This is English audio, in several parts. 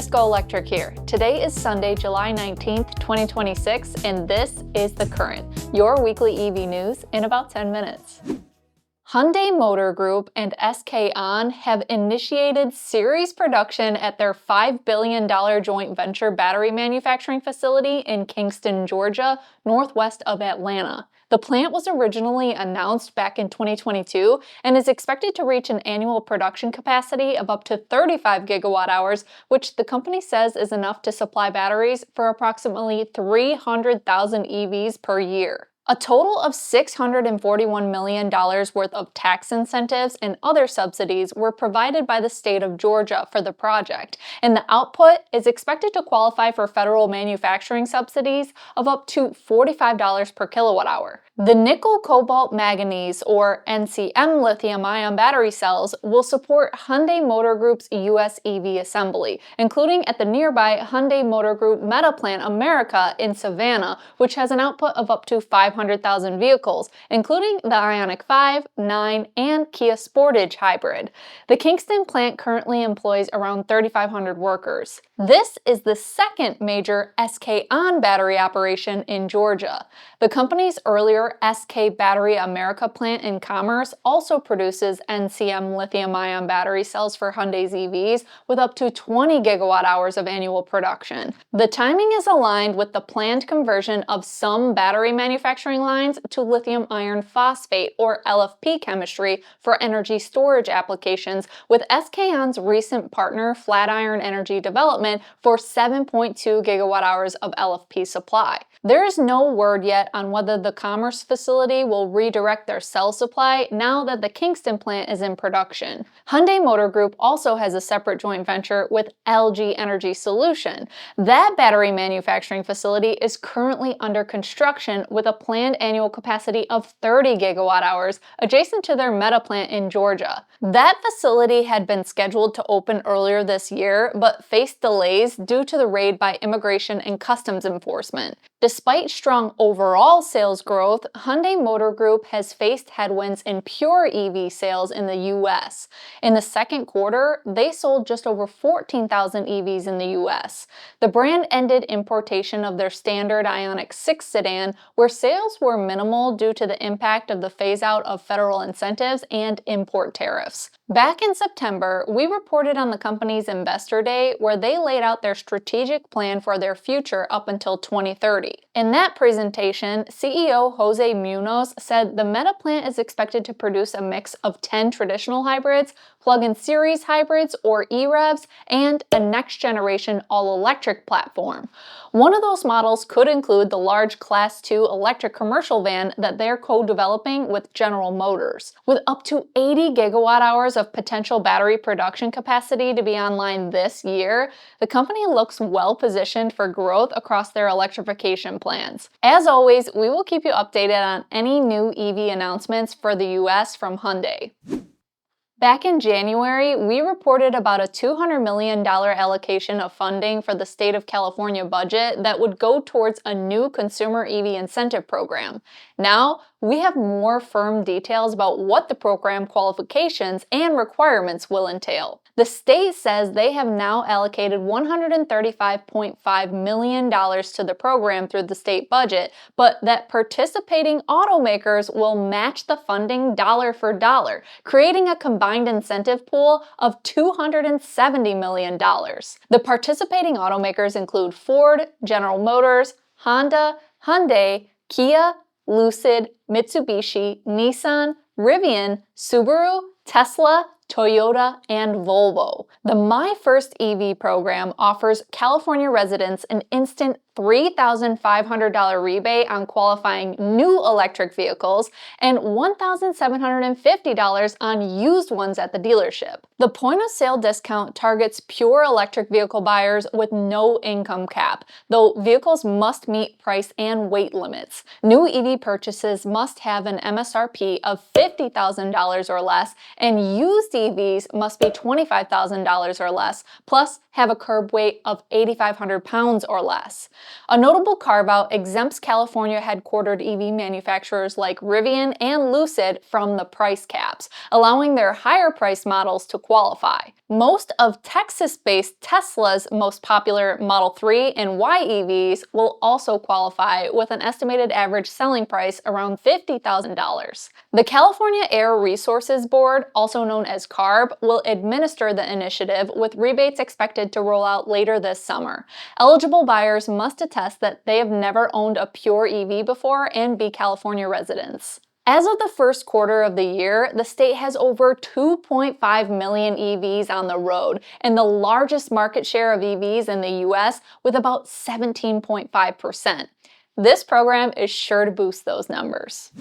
guys, GoElectric here. Today is Sunday, July 19th, 2026, and this is The Current, your weekly EV news in about 10 minutes. Hyundai Motor Group and SK On have initiated series production at their $5 billion joint venture battery manufacturing facility in Kingston, Georgia, northwest of Atlanta. The plant was originally announced back in 2022 and is expected to reach an annual production capacity of up to 35 gigawatt hours, which the company says is enough to supply batteries for approximately 300,000 EVs per year. A total of $641 million worth of tax incentives and other subsidies were provided by the state of Georgia for the project, and the output is expected to qualify for federal manufacturing subsidies of up to $45 per kilowatt hour. The nickel cobalt manganese, or NCM lithium-ion battery cells, will support Hyundai Motor Group's U.S. EV assembly, including at the nearby Hyundai Motor Group Meta Plant America in Savannah, which has an output of up to 500,000 vehicles, including the Ioniq 5, 9, and Kia Sportage hybrid. The Kingston plant currently employs around 3,500 workers. This is the second major SK On battery operation in Georgia. The company's earlier SK Battery America plant in Commerce also produces NCM lithium-ion battery cells for Hyundai's EVs with up to 20 gigawatt hours of annual production. The timing is aligned with the planned conversion of some battery manufacturing lines to lithium iron phosphate, or LFP chemistry, for energy storage applications, with SK On's recent partner Flatiron Energy Development for 7.2 gigawatt hours of LFP supply. There is no word yet on whether the Commerce facility will redirect their cell supply now that the Kingston plant is in production. Hyundai Motor Group also has a separate joint venture with LG Energy Solution. That battery manufacturing facility is currently under construction with a planned annual capacity of 30 gigawatt hours adjacent to their Meta plant in Georgia. That facility had been scheduled to open earlier this year, but faced delays due to the raid by Immigration and Customs Enforcement. Despite strong overall sales growth, Hyundai Motor Group has faced headwinds in pure EV sales in the US. In the second quarter, they sold just over 14,000 EVs in the US. The brand ended importation of their standard Ioniq 6 sedan, where sales were minimal due to the impact of the phase-out of federal incentives and import tariffs. Back in September, we reported on the company's Investor Day, where they laid out their strategic plan for their future up until 2030. In that presentation, CEO Jose Munoz said the Meta plant is expected to produce a mix of 10 traditional hybrids, plug-in series hybrids or EREVs, and a next-generation all-electric platform. One of those models could include the large Class 2 electric commercial van that they're co-developing with General Motors. With up to 80 gigawatt hours of potential battery production capacity to be online this year, the company looks well-positioned for growth across their electrification plans. As always, we will keep you updated on any new EV announcements for the US from Hyundai. Back in January, we reported about a $200 million allocation of funding for the state of California budget that would go towards a new consumer EV incentive program. Now, we have more firm details about what the program qualifications and requirements will entail. The state says they have now allocated $135.5 million to the program through the state budget, but that participating automakers will match the funding dollar for dollar, creating a combined incentive pool of $270 million. The participating automakers include Ford, General Motors, Honda, Hyundai, Kia, Lucid, Mitsubishi, Nissan, Rivian, Subaru, Tesla, Toyota, and Volvo. The My First EV program offers California residents an instant $3,500 rebate on qualifying new electric vehicles and $1,750 on used ones at the dealership. The point-of-sale discount targets pure electric vehicle buyers with no income cap, though vehicles must meet price and weight limits. New EV purchases must have an MSRP of $50,000 or less, and used EVs must be $25,000 or less, plus have a curb weight of 8,500 pounds or less. A notable carve-out exempts California-headquartered EV manufacturers like Rivian and Lucid from the price caps, allowing their higher-priced models to qualify. Most of Texas-based Tesla's most popular Model 3 and Y EVs will also qualify with an estimated average selling price around $50,000. The California Air Resources Board, also known as CARB, will administer the initiative with rebates expected to roll out later this summer. Eligible buyers must attest that they have never owned a pure EV before and be California residents. As of the first quarter of the year, the state has over 2.5 million EVs on the road and the largest market share of EVs in the US with about 17.5%. This program is sure to boost those numbers.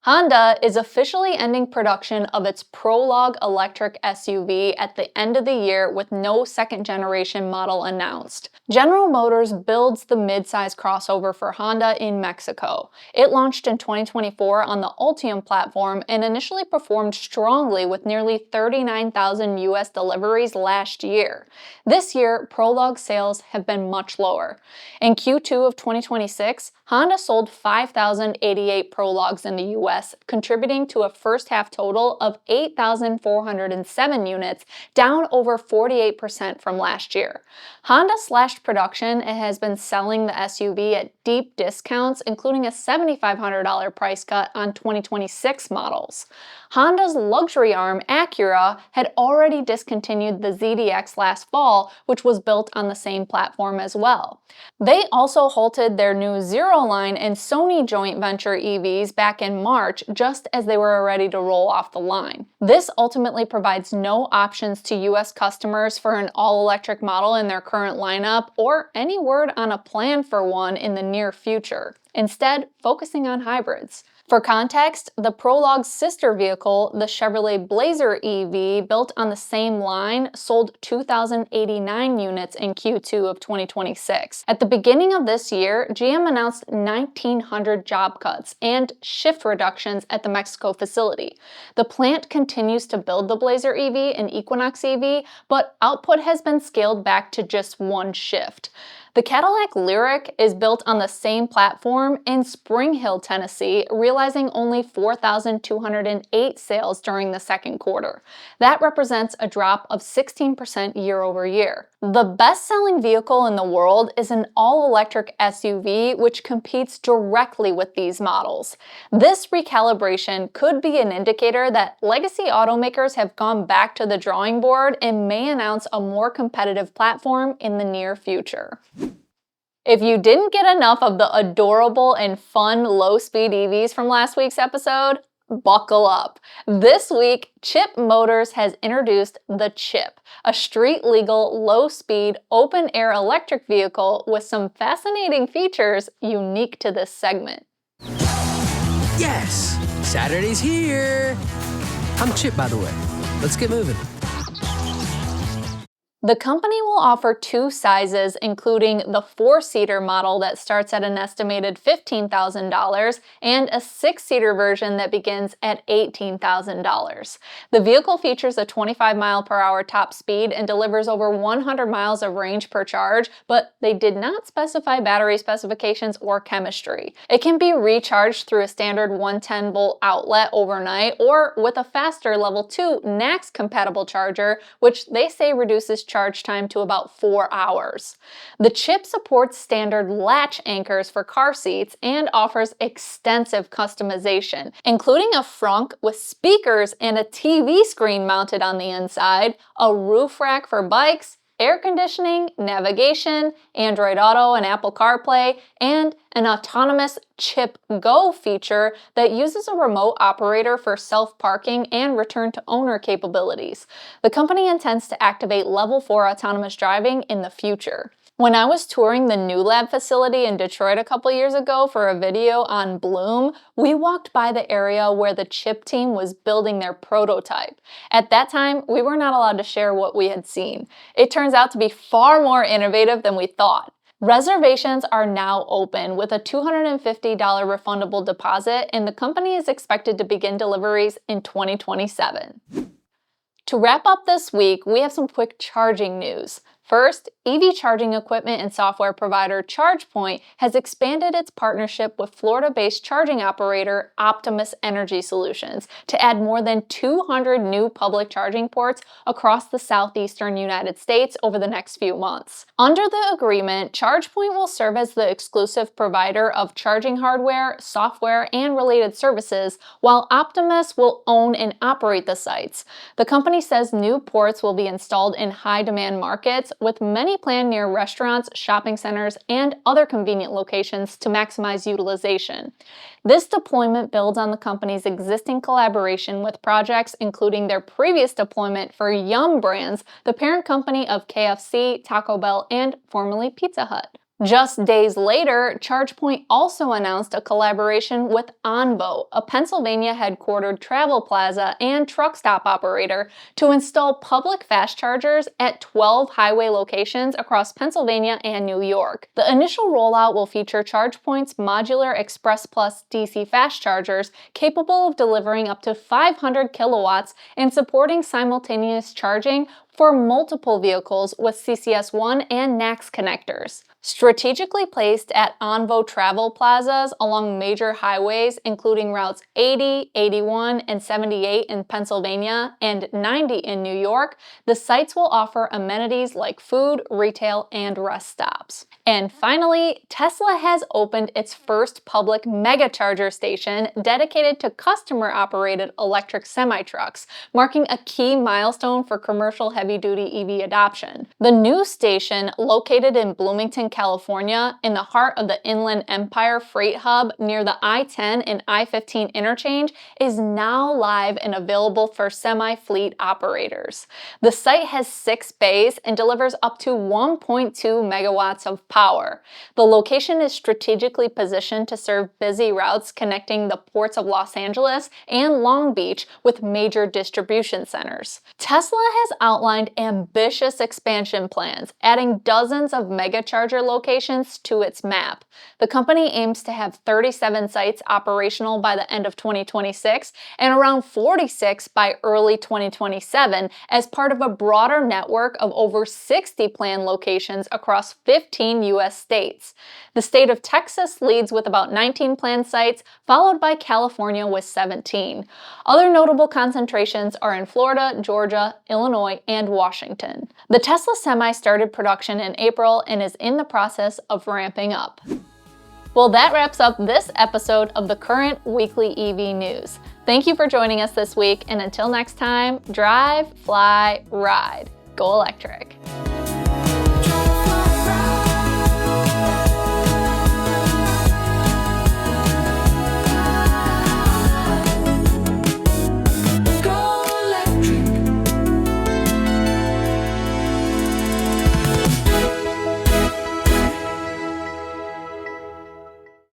Honda is officially ending production of its Prologue electric SUV at the end of the year with no second-generation model announced. General Motors builds the mid-size crossover for Honda in Mexico. It launched in 2024 on the Ultium platform and initially performed strongly with nearly 39,000 US deliveries last year. This year, Prologue sales have been much lower. In Q2 of 2026, Honda sold 5,088 Prologues in the US, contributing to a first-half total of 8,407 units, down over 48% from last year. Honda slashed production and has been selling the SUV at deep discounts, including a $7,500 price cut on 2026 models. Honda's luxury arm, Acura, had already discontinued the ZDX last fall, which was built on the same platform as well. They also halted their new Zero Line and Sony joint venture EVs back in March, just as they were ready to roll off the line. This ultimately provides no options to US customers for an all-electric model in their current lineup, or any word on a plan for one in the near future, instead focusing on hybrids. For context, the Prologue's sister vehicle, the Chevrolet Blazer EV, built on the same line, sold 2,089 units in Q2 of 2026. At the beginning of this year, GM announced 1,900 job cuts and shift reductions at the Mexico facility. The plant continues to build the Blazer EV and Equinox EV, but output has been scaled back to just one shift. The Cadillac Lyriq is built on the same platform in Spring Hill, Tennessee, realizing only 4,208 sales during the second quarter. That represents a drop of 16% year over year. The best-selling vehicle in the world is an all-electric SUV, which competes directly with these models. This recalibration could be an indicator that legacy automakers have gone back to the drawing board and may announce a more competitive platform in the near future. If you didn't get enough of the adorable and fun low-speed EVs from last week's episode, buckle up. This week, Chip Motors has introduced the Chip, a street-legal, low-speed, open-air electric vehicle with some fascinating features unique to this segment. Yes! Saturday's here! I'm Chip, by the way. Let's get moving. The company will offer two sizes, including the 4-seater model that starts at an estimated $15,000 and a 6-seater version that begins at $18,000. The vehicle features a 25-mile-per-hour top speed and delivers over 100 miles of range per charge, but they did not specify battery specifications or chemistry. It can be recharged through a standard 110-volt outlet overnight or with a faster level 2 NACS-compatible charger, which they say reduces charge time to about 4 hours. The Chip supports standard latch anchors for car seats and offers extensive customization, including a frunk with speakers and a TV screen mounted on the inside, a roof rack for bikes, air conditioning, navigation, Android Auto and Apple CarPlay, and an autonomous Chip Go feature that uses a remote operator for self-parking and return-to-owner capabilities. The company intends to activate Level 4 autonomous driving in the future. When I was touring the NewLab facility in Detroit a couple years ago for a video on Bloom, we walked by the area where the Chip team was building their prototype. At that time, we were not allowed to share what we had seen. It turns out to be far more innovative than we thought. Reservations are now open with a $250 refundable deposit, and the company is expected to begin deliveries in 2027. To wrap up this week, we have some quick charging news. First, EV charging equipment and software provider Chargepoint has expanded its partnership with Florida-based charging operator Optimus Energy Solutions to add more than 200 new public charging ports across the southeastern United States over the next few months. Under the agreement, Chargepoint will serve as the exclusive provider of charging hardware, software, and related services, while Optimus will own and operate the sites. The company says new ports will be installed in high-demand markets, with many planned near restaurants, shopping centers, and other convenient locations to maximize utilization. This deployment builds on the company's existing collaboration with projects including their previous deployment for Yum Brands, the parent company of KFC, Taco Bell, and formerly Pizza Hut. Just days later, Chargepoint also announced a collaboration with Onvo, a Pennsylvania-headquartered travel plaza and truck stop operator, to install public fast chargers at 12 highway locations across Pennsylvania and New York. The initial rollout will feature Chargepoint's modular Express Plus DC fast chargers capable of delivering up to 500 kilowatts and supporting simultaneous charging for multiple vehicles with CCS1 and NACS connectors. Strategically placed at Onvo travel plazas along major highways including routes 80, 81, and 78 in Pennsylvania and 90 in New York, the sites will offer amenities like food, retail, and rest stops. And finally, Tesla has opened its first public Megacharger station dedicated to customer-operated electric semi-trucks, marking a key milestone for commercial heavy-duty EV adoption. The new station, located in Bloomington, California, in the heart of the Inland Empire freight hub near the I-10 and I-15 interchange, is now live and available for semi-fleet operators. The site has 6 bays and delivers up to 1.2 megawatts of power. The location is strategically positioned to serve busy routes connecting the ports of Los Angeles and Long Beach with major distribution centers. Tesla has outlined ambitious expansion plans, adding dozens of Megacharger locations to its map. The company aims to have 37 sites operational by the end of 2026 and around 46 by early 2027 as part of a broader network of over 60 planned locations across 15 U.S. states. The state of Texas leads with about 19 planned sites, followed by California with 17. Other notable concentrations are in Florida, Georgia, Illinois, and Washington. The Tesla Semi started production in April and is in the process of ramping up. Well, that wraps up this episode of the Current Weekly EV News. Thank you for joining us this week, and until next time, drive, fly, ride. Go electric.